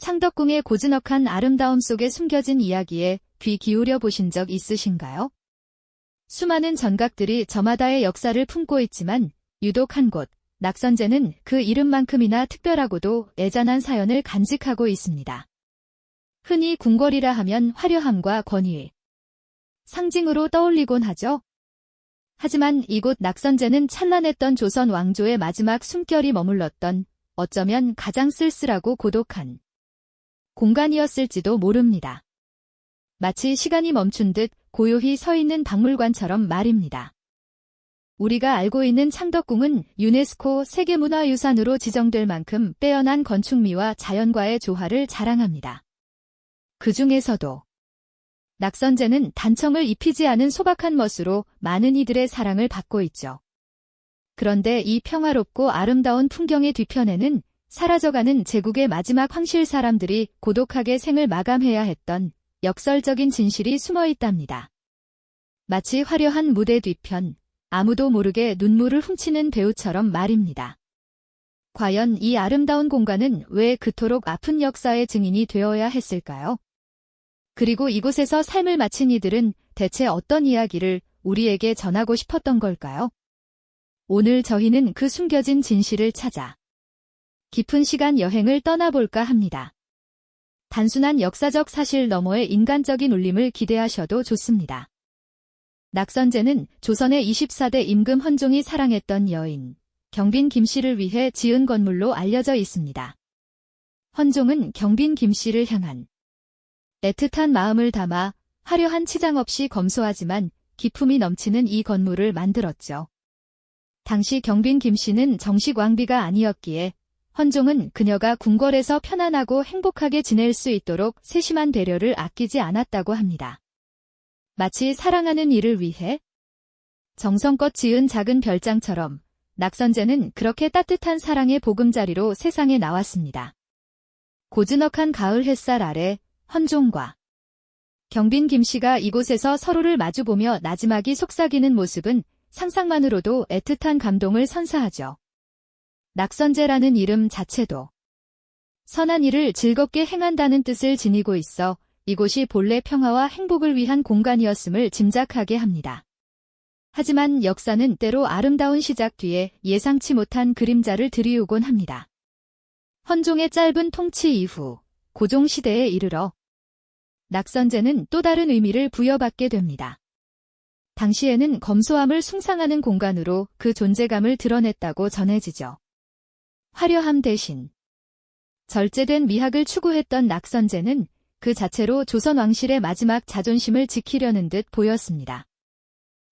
창덕궁의 고즈넉한 아름다움 속에 숨겨진 이야기에 귀 기울여 보신 적 있으신가요? 수많은 전각들이 저마다의 역사를 품고 있지만 유독 한 곳, 낙선제는 그 이름만큼이나 특별하고도 애잔한 사연을 간직하고 있습니다. 흔히 궁궐이라 하면 화려함과 권위, 상징으로 떠올리곤 하죠. 하지만 이곳 낙선제는 찬란했던 조선 왕조의 마지막 숨결이 머물렀던 어쩌면 가장 쓸쓸하고 고독한 공간이었을지도 모릅니다. 마치 시간이 멈춘 듯 고요히 서 있는 박물관처럼 말입니다. 우리가 알고 있는 창덕궁은 유네스코 세계문화유산으로 지정될 만큼 빼어난 건축미와 자연과의 조화를 자랑합니다. 그 중에서도 낙선제는 단청을 입히지 않은 소박한 멋으로 많은 이들의 사랑을 받고 있죠. 그런데 이 평화롭고 아름다운 풍경의 뒤편에는 사라져가는 제국의 마지막 황실 사람들이 고독하게 생을 마감해야 했던 역설적인 진실이 숨어 있답니다. 마치 화려한 무대 뒤편, 아무도 모르게 눈물을 훔치는 배우처럼 말입니다. 과연 이 아름다운 공간은 왜 그토록 아픈 역사의 증인이 되어야 했을까요? 그리고 이곳에서 삶을 마친 이들은 대체 어떤 이야기를 우리에게 전하고 싶었던 걸까요? 오늘 저희는 그 숨겨진 진실을 찾아 깊은 시간 여행을 떠나볼까 합니다. 단순한 역사적 사실 너머의 인간적인 울림을 기대하셔도 좋습니다. 낙선제는 조선의 24대 임금 헌종이 사랑했던 여인, 경빈 김씨를 위해 지은 건물로 알려져 있습니다. 헌종은 경빈 김씨를 향한 애틋한 마음을 담아 화려한 치장 없이 검소하지만 기품이 넘치는 이 건물을 만들었죠. 당시 경빈 김씨는 정식 왕비가 아니었기에 헌종은 그녀가 궁궐에서 편안하고 행복하게 지낼 수 있도록 세심한 배려를 아끼지 않았다고 합니다. 마치 사랑하는 이를 위해 정성껏 지은 작은 별장처럼 낙선제는 그렇게 따뜻한 사랑의 보금자리로 세상에 나왔습니다. 고즈넉한 가을 햇살 아래 헌종과 경빈 김씨가 이곳에서 서로를 마주보며 나지막이 속삭이는 모습은 상상만으로도 애틋한 감동을 선사하죠. 낙선제라는 이름 자체도 선한 일을 즐겁게 행한다는 뜻을 지니고 있어 이곳이 본래 평화와 행복을 위한 공간이었음을 짐작하게 합니다. 하지만 역사는 때로 아름다운 시작 뒤에 예상치 못한 그림자를 들이우곤 합니다. 헌종의 짧은 통치 이후 고종시대에 이르러 낙선제는 또 다른 의미를 부여받게 됩니다. 당시에는 검소함을 숭상하는 공간으로 그 존재감을 드러냈다고 전해지죠. 화려함 대신 절제된 미학을 추구했던 낙선제는 그 자체로 조선 왕실의 마지막 자존심을 지키려는 듯 보였습니다.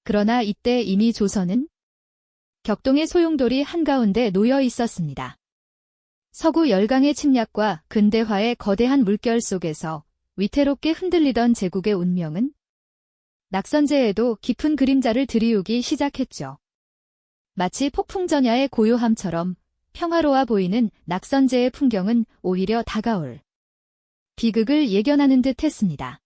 그러나 이때 이미 조선은 격동의 소용돌이 한가운데 놓여 있었습니다. 서구 열강의 침략과 근대화의 거대한 물결 속에서 위태롭게 흔들리던 제국의 운명은 낙선제에도 깊은 그림자를 들이우기 시작했죠. 마치 폭풍전야의 고요함처럼 평화로워 보이는 낙선제의 풍경은 오히려 다가올 비극을 예견하는 듯 했습니다.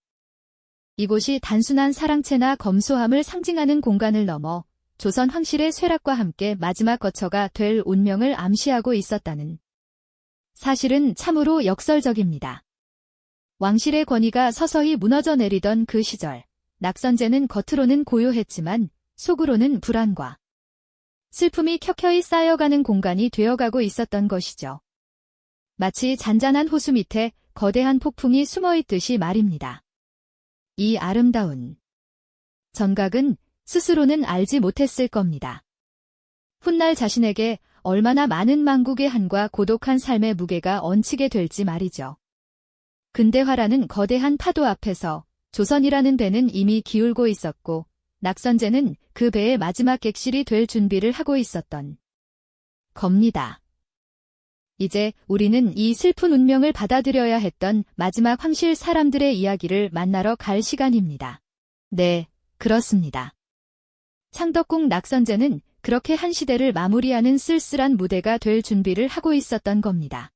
이곳이 단순한 사랑채나 검소함을 상징하는 공간을 넘어 조선 황실의 쇠락과 함께 마지막 거처가 될 운명을 암시하고 있었다는 사실은 참으로 역설적입니다. 왕실의 권위가 서서히 무너져 내리던 그 시절, 낙선제는 겉으로는 고요했지만 속으로는 불안과 슬픔이 켜켜이 쌓여가는 공간이 되어가고 있었던 것이죠. 마치 잔잔한 호수 밑에 거대한 폭풍이 숨어있듯이 말입니다. 이 아름다운 전각은 스스로는 알지 못했을 겁니다. 훗날 자신에게 얼마나 많은 망국의 한과 고독한 삶의 무게가 얹히게 될지 말이죠. 근대화라는 거대한 파도 앞에서 조선이라는 배는 이미 기울고 있었고 낙선제는 그 배의 마지막 객실이 될 준비를 하고 있었던 겁니다. 이제 우리는 이 슬픈 운명을 받아들여야 했던 마지막 황실 사람들의 이야기를 만나러 갈 시간입니다. 네, 그렇습니다. 창덕궁 낙선제는 그렇게 한 시대를 마무리하는 쓸쓸한 무대가 될 준비를 하고 있었던 겁니다.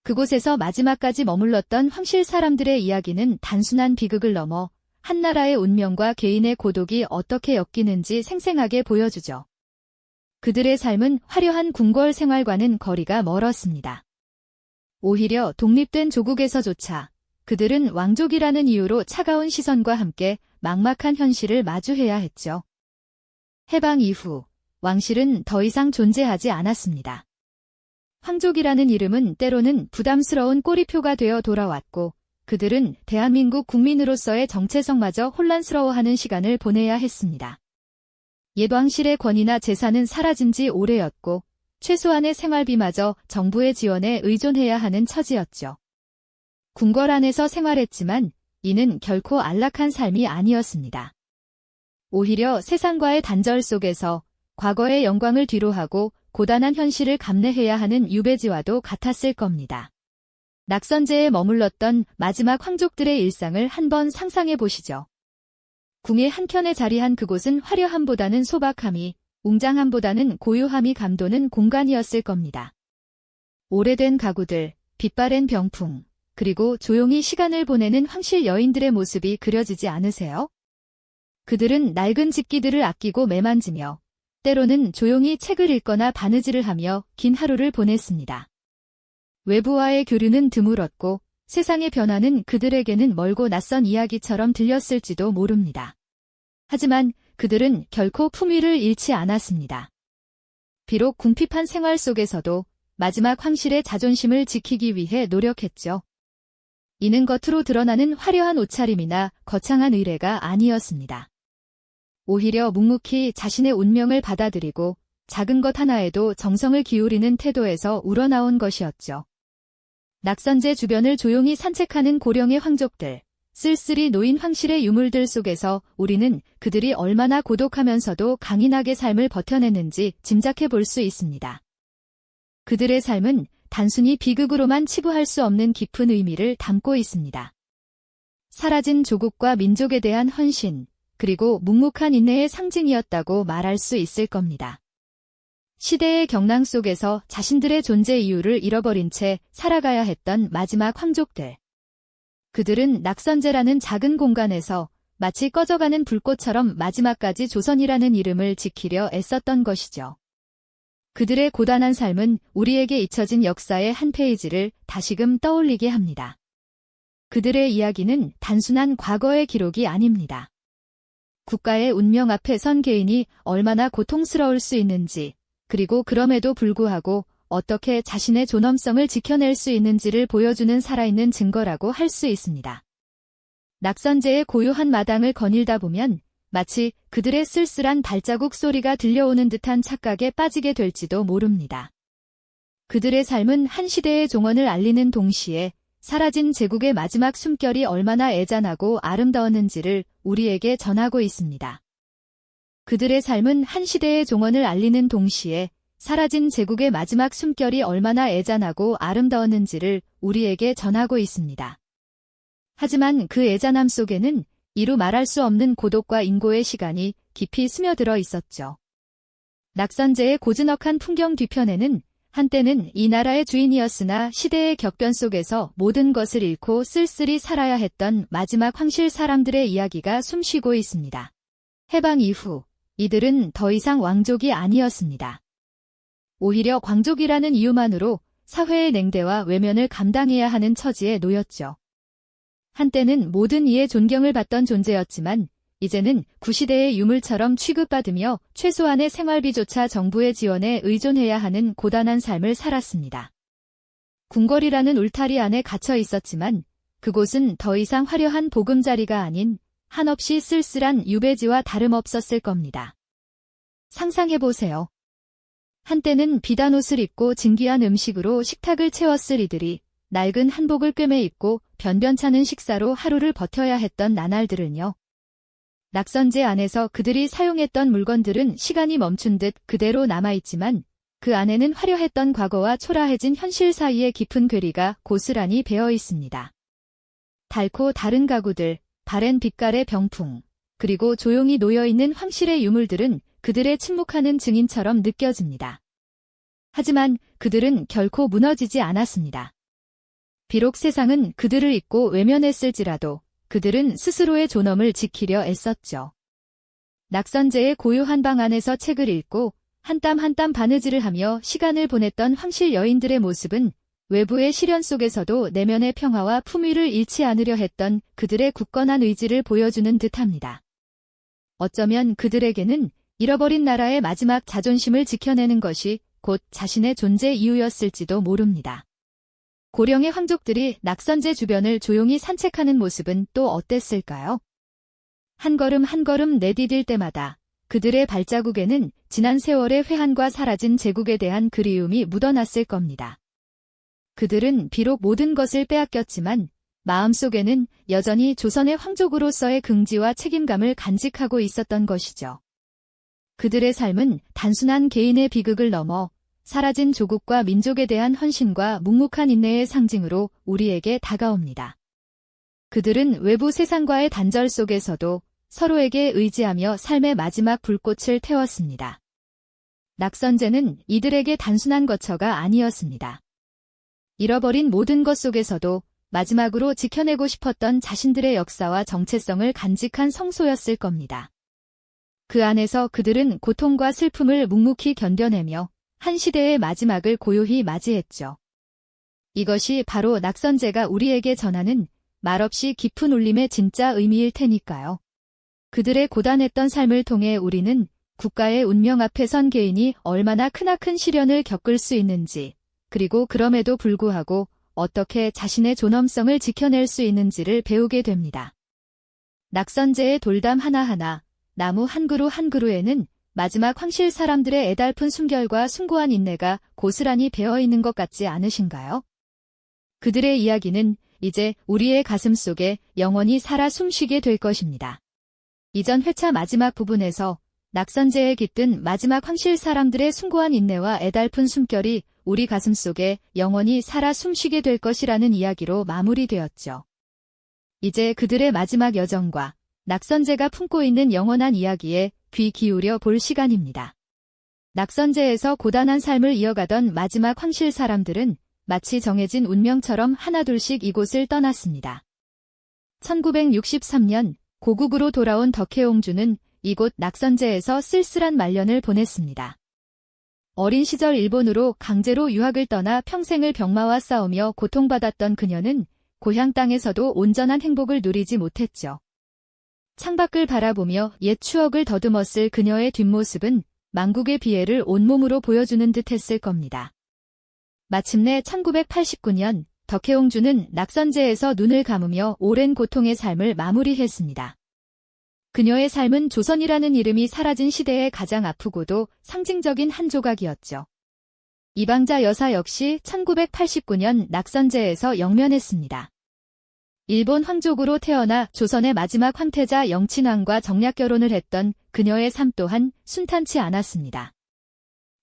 그곳에서 마지막까지 머물렀던 황실 사람들의 이야기는 단순한 비극을 넘어 한 나라의 운명과 개인의 고독이 어떻게 엮이는지 생생하게 보여주죠. 그들의 삶은 화려한 궁궐 생활과는 거리가 멀었습니다. 오히려 독립된 조국에서조차 그들은 왕족이라는 이유로 차가운 시선과 함께 막막한 현실을 마주해야 했죠. 해방 이후 왕실은 더 이상 존재하지 않았습니다. 황족이라는 이름은 때로는 부담스러운 꼬리표가 되어 돌아왔고 그들은 대한민국 국민으로서의 정체성마저 혼란스러워하는 시간을 보내야 했습니다. 옛 왕실의 권위나 재산은 사라진 지 오래였고 최소한의 생활비마저 정부의 지원에 의존해야 하는 처지였죠. 궁궐 안에서 생활했지만 이는 결코 안락한 삶이 아니었습니다. 오히려 세상과의 단절 속에서 과거의 영광을 뒤로하고 고단한 현실을 감내해야 하는 유배지와도 같았을 겁니다. 낙선제에 머물렀던 마지막 황족들의 일상을 한번 상상해 보시죠. 궁의 한켠에 자리한 그곳은 화려함보다는 소박함이, 웅장함보다는 고요함이 감도는 공간이었을 겁니다. 오래된 가구들, 빛바랜 병풍, 그리고 조용히 시간을 보내는 황실 여인들의 모습이 그려지지 않으세요? 그들은 낡은 집기들을 아끼고 매만지며 때로는 조용히 책을 읽거나 바느질을 하며 긴 하루를 보냈습니다. 외부와의 교류는 드물었고 세상의 변화는 그들에게는 멀고 낯선 이야기처럼 들렸을지도 모릅니다. 하지만 그들은 결코 품위를 잃지 않았습니다. 비록 궁핍한 생활 속에서도 마지막 황실의 자존심을 지키기 위해 노력했죠. 이는 겉으로 드러나는 화려한 옷차림이나 거창한 의례가 아니었습니다. 오히려 묵묵히 자신의 운명을 받아들이고 작은 것 하나에도 정성을 기울이는 태도에서 우러나온 것이었죠. 낙선제 주변을 조용히 산책하는 고령의 황족들, 쓸쓸히 놓인 황실의 유물들 속에서 우리는 그들이 얼마나 고독하면서도 강인하게 삶을 버텨냈는지 짐작해 볼 수 있습니다. 그들의 삶은 단순히 비극으로만 치부할 수 없는 깊은 의미를 담고 있습니다. 사라진 조국과 민족에 대한 헌신, 그리고 묵묵한 인내의 상징이었다고 말할 수 있을 겁니다. 시대의 경랑 속에서 자신들의 존재 이유를 잃어버린 채 살아가야 했던 마지막 황족들. 그들은 낙선제라는 작은 공간에서 마치 꺼져가는 불꽃처럼 마지막까지 조선이라는 이름을 지키려 애썼던 것이죠. 그들의 고단한 삶은 우리에게 잊혀진 역사의 한 페이지를 다시금 떠올리게 합니다. 그들의 이야기는 단순한 과거의 기록이 아닙니다. 국가의 운명 앞에 선 개인이 얼마나 고통스러울 수 있는지, 그리고 그럼에도 불구하고 어떻게 자신의 존엄성을 지켜낼 수 있는지를 보여주는 살아있는 증거라고 할 수 있습니다. 낙선제의 고요한 마당을 거닐다 보면 마치 그들의 쓸쓸한 발자국 소리가 들려오는 듯한 착각에 빠지게 될지도 모릅니다. 그들의 삶은 한 시대의 종언을 알리는 동시에 사라진 제국의 마지막 숨결이 얼마나 애잔하고 아름다웠는지를 우리에게 전하고 있습니다. 그들의 삶은 한 시대의 종언을 알리는 동시에 사라진 제국의 마지막 숨결이 얼마나 애잔하고 아름다웠는지를 우리에게 전하고 있습니다. 하지만 그 애잔함 속에는 이루 말할 수 없는 고독과 인고의 시간이 깊이 스며들어 있었죠. 낙선제의 고즈넉한 풍경 뒤편에는 한때는 이 나라의 주인이었으나 시대의 격변 속에서 모든 것을 잃고 쓸쓸히 살아야 했던 마지막 황실 사람들의 이야기가 숨쉬고 있습니다. 해방 이후 이들은 더 이상 왕족이 아니었습니다. 오히려 광족이라는 이유만으로 사회의 냉대와 외면을 감당해야 하는 처지에 놓였죠. 한때는 모든 이의 존경을 받던 존재였지만 이제는 구시대의 유물처럼 취급받으며 최소한의 생활비조차 정부의 지원에 의존해야 하는 고단한 삶을 살았습니다. 궁궐이라는 울타리 안에 갇혀 있었지만 그곳은 더 이상 화려한 보금자리가 아닌 한없이 쓸쓸한 유배지와 다름없었을 겁니다. 상상해보세요. 한때는 비단 옷을 입고 진귀한 음식으로 식탁을 채웠을 이들이 낡은 한복을 꿰매 입고 변변찮은 식사로 하루를 버텨야 했던 나날들은요. 낙선제 안에서 그들이 사용했던 물건들은 시간이 멈춘 듯 그대로 남아있지만 그 안에는 화려했던 과거와 초라해진 현실 사이의 깊은 괴리가 고스란히 배어 있습니다. 닳고 다른 가구들, 바랜 빛깔의 병풍, 그리고 조용히 놓여있는 황실의 유물들은 그들의 침묵하는 증인처럼 느껴집니다. 하지만 그들은 결코 무너지지 않았습니다. 비록 세상은 그들을 잊고 외면했을지라도 그들은 스스로의 존엄을 지키려 애썼죠. 낙선제의 고요한 방 안에서 책을 읽고 한 땀 한 땀 바느질을 하며 시간을 보냈던 황실 여인들의 모습은 외부의 시련 속에서도 내면의 평화와 품위를 잃지 않으려 했던 그들의 굳건한 의지를 보여주는 듯합니다. 어쩌면 그들에게는 잃어버린 나라의 마지막 자존심을 지켜내는 것이 곧 자신의 존재 이유였을지도 모릅니다. 고령의 황족들이 낙선제 주변을 조용히 산책하는 모습은 또 어땠을까요? 한 걸음 한 걸음 내디딜 때마다 그들의 발자국에는 지난 세월의 회한과 사라진 제국에 대한 그리움이 묻어났을 겁니다. 그들은 비록 모든 것을 빼앗겼지만 마음속에는 여전히 조선의 황족으로서의 긍지와 책임감을 간직하고 있었던 것이죠. 그들의 삶은 단순한 개인의 비극을 넘어 사라진 조국과 민족에 대한 헌신과 묵묵한 인내의 상징으로 우리에게 다가옵니다. 그들은 외부 세상과의 단절 속에서도 서로에게 의지하며 삶의 마지막 불꽃을 태웠습니다. 낙선제는 이들에게 단순한 거처가 아니었습니다. 잃어버린 모든 것 속에서도 마지막으로 지켜내고 싶었던 자신들의 역사와 정체성을 간직한 성소였을 겁니다. 그 안에서 그들은 고통과 슬픔을 묵묵히 견뎌내며 한 시대의 마지막을 고요히 맞이했죠. 이것이 바로 낙선제가 우리에게 전하는 말없이 깊은 울림의 진짜 의미일 테니까요. 그들의 고단했던 삶을 통해 우리는 국가의 운명 앞에 선 개인이 얼마나 크나큰 시련을 겪을 수 있는지, 그리고 그럼에도 불구하고 어떻게 자신의 존엄성을 지켜낼 수 있는지를 배우게 됩니다. 낙선제의 돌담 하나하나, 나무 한 그루 한 그루에는 마지막 황실 사람들의 애달픈 숨결과 숭고한 인내가 고스란히 배어있는 것 같지 않으신가요? 그들의 이야기는 이제 우리의 가슴 속에 영원히 살아 숨쉬게 될 것입니다. 이전 회차 마지막 부분에서 낙선제에 깃든 마지막 황실 사람들의 숭고한 인내와 애달픈 숨결이 우리 가슴 속에 영원히 살아 숨쉬게 될 것이라는 이야기로 마무리되었죠. 이제 그들의 마지막 여정과 낙선제가 품고 있는 영원한 이야기에 귀 기울여 볼 시간입니다. 낙선제에서 고단한 삶을 이어가던 마지막 황실 사람들은 마치 정해진 운명처럼 하나둘씩 이곳을 떠났습니다. 1963년 고국으로 돌아온 덕혜옹주는 이곳 낙선제에서 쓸쓸한 말년을 보냈습니다. 어린 시절 일본으로 강제로 유학을 떠나 평생을 병마와 싸우며 고통받았던 그녀는 고향 땅에서도 온전한 행복을 누리지 못했죠. 창밖을 바라보며 옛 추억을 더듬었을 그녀의 뒷모습은 망국의 비애를 온몸으로 보여주는 듯 했을 겁니다. 마침내 1989년 덕혜옹주는 낙선제에서 눈을 감으며 오랜 고통의 삶을 마무리했습니다. 그녀의 삶은 조선이라는 이름이 사라진 시대의 가장 아프고도 상징적인 한 조각이었죠. 이방자 여사 역시 1989년 낙선제에서 영면했습니다. 일본 황족으로 태어나 조선의 마지막 황태자 영친왕과 정략 결혼을 했던 그녀의 삶 또한 순탄치 않았습니다.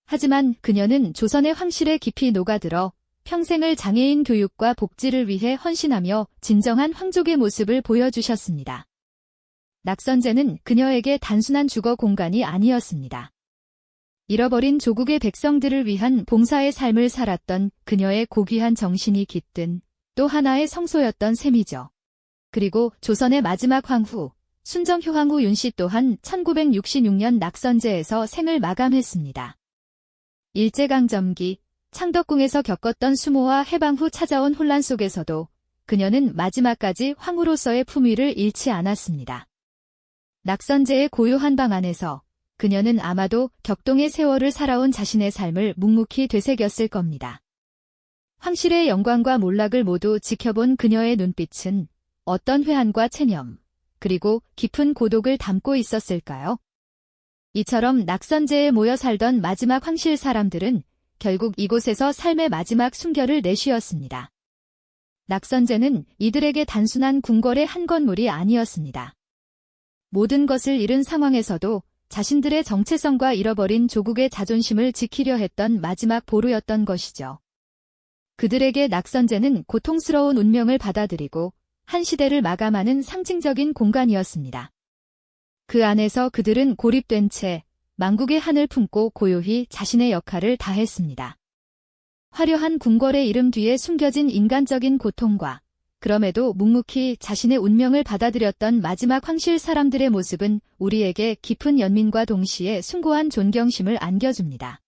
하지만 그녀는 조선의 황실에 깊이 녹아들어 평생을 장애인 교육과 복지를 위해 헌신하며 진정한 황족의 모습을 보여주셨습니다. 낙선제는 그녀에게 단순한 주거 공간이 아니었습니다. 잃어버린 조국의 백성들을 위한 봉사의 삶을 살았던 그녀의 고귀한 정신이 깃든 또 하나의 성소였던 셈이죠. 그리고 조선의 마지막 황후, 순정효황후 윤씨 또한 1966년 낙선제에서 생을 마감했습니다. 일제강점기, 창덕궁에서 겪었던 수모와 해방 후 찾아온 혼란 속에서도 그녀는 마지막까지 황후로서의 품위를 잃지 않았습니다. 낙선제의 고요한 방 안에서 그녀는 아마도 격동의 세월을 살아온 자신의 삶을 묵묵히 되새겼을 겁니다. 황실의 영광과 몰락을 모두 지켜본 그녀의 눈빛은 어떤 회한과 체념, 그리고 깊은 고독을 담고 있었을까요? 이처럼 낙선제에 모여 살던 마지막 황실 사람들은 결국 이곳에서 삶의 마지막 숨결을 내쉬었습니다. 낙선제는 이들에게 단순한 궁궐의 한 건물이 아니었습니다. 모든 것을 잃은 상황에서도 자신들의 정체성과 잃어버린 조국의 자존심을 지키려 했던 마지막 보루였던 것이죠. 그들에게 낙선제는 고통스러운 운명을 받아들이고 한 시대를 마감하는 상징적인 공간이었습니다. 그 안에서 그들은 고립된 채 망국의 한을 품고 고요히 자신의 역할을 다했습니다. 화려한 궁궐의 이름 뒤에 숨겨진 인간적인 고통과 그럼에도 묵묵히 자신의 운명을 받아들였던 마지막 황실 사람들의 모습은 우리에게 깊은 연민과 동시에 숭고한 존경심을 안겨줍니다.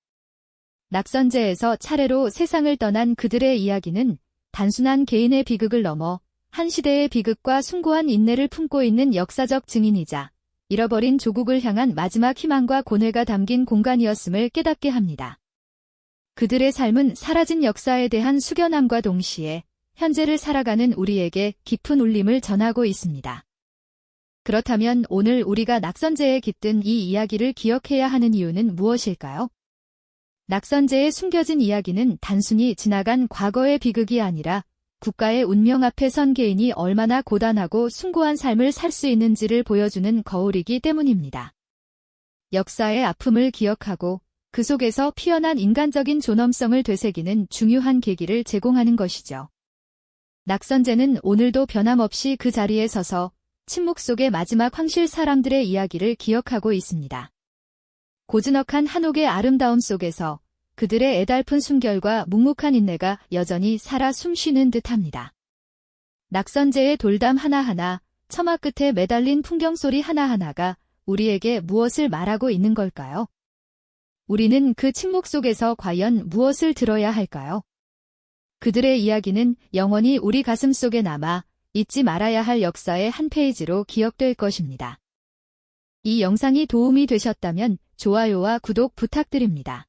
낙선제에서 차례로 세상을 떠난 그들의 이야기는 단순한 개인의 비극을 넘어 한 시대의 비극과 숭고한 인내를 품고 있는 역사적 증인이자 잃어버린 조국을 향한 마지막 희망과 고뇌가 담긴 공간이었음을 깨닫게 합니다. 그들의 삶은 사라진 역사에 대한 숙연함과 동시에 현재를 살아가는 우리에게 깊은 울림을 전하고 있습니다. 그렇다면 오늘 우리가 낙선제에 깃든 이 이야기를 기억해야 하는 이유는 무엇일까요? 낙선제에 숨겨진 이야기는 단순히 지나간 과거의 비극이 아니라 국가의 운명 앞에 선 개인이 얼마나 고단하고 숭고한 삶을 살 수 있는지를 보여주는 거울이기 때문입니다. 역사의 아픔을 기억하고 그 속에서 피어난 인간적인 존엄성을 되새기는 중요한 계기를 제공하는 것이죠. 낙선제는 오늘도 변함없이 그 자리에 서서 침묵 속의 마지막 황실 사람들의 이야기를 기억하고 있습니다. 고즈넉한 한옥의 아름다움 속에서 그들의 애달픈 숨결과 묵묵한 인내가 여전히 살아 숨쉬는 듯합니다. 낙선제의 돌담 하나하나, 처마 끝에 매달린 풍경소리 하나하나가 우리에게 무엇을 말하고 있는 걸까요? 우리는 그 침묵 속에서 과연 무엇을 들어야 할까요? 그들의 이야기는 영원히 우리 가슴 속에 남아 잊지 말아야 할 역사의 한 페이지로 기억될 것입니다. 이 영상이 도움이 되셨다면 좋아요와 구독 부탁드립니다.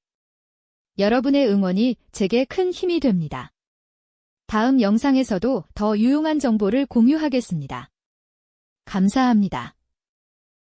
여러분의 응원이 제게 큰 힘이 됩니다. 다음 영상에서도 더 유용한 정보를 공유하겠습니다. 감사합니다.